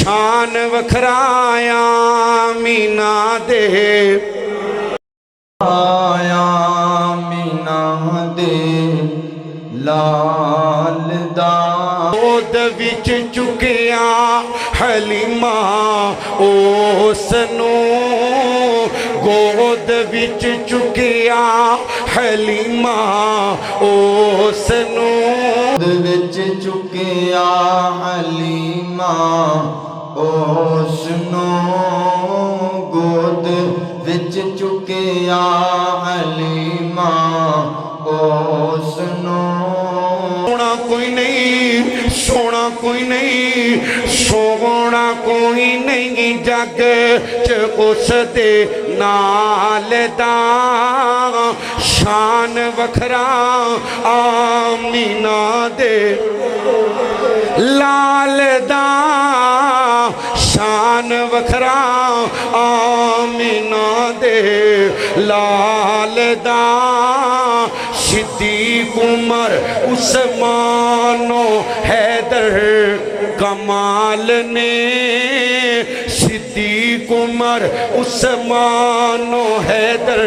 शान वखराया मीना दे आया मीना दे लाल दा गोद विच चुकिया हलीमा उसनू गोद विच चुकिया हलीमा उसनू विच चुकिया हलीमा उसनो गोद विच चुकिया हलीमा उसनो सोना कोई नहीं सोना कोई नहीं सोना कोई नहीं जग च उस दे नाल दा शान वखरा आमीना दे लाल दा शान वखरा आमीना दे लाल दा सिद्दीक उमर उस्मानो हैदर कमाल ने सिद्दीक उमर उस्मानो हैदर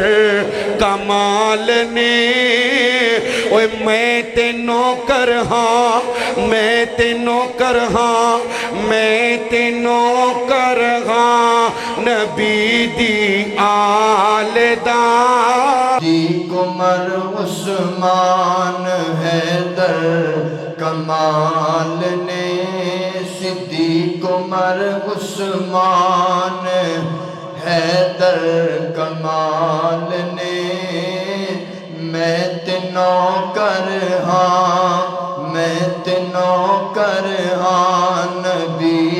कमाल ने ओए मैं ते नौकर हाँ मैं ते नौकर हाँ मैं ते नौकर हाँ नबी दी आल दा उमर उस्मान हैदर कमाल ने सिद्दीक उमर उस्मान हैदर कमाल ने मैं तीनों कर हाँ मैं तीनों कर हाँ नबी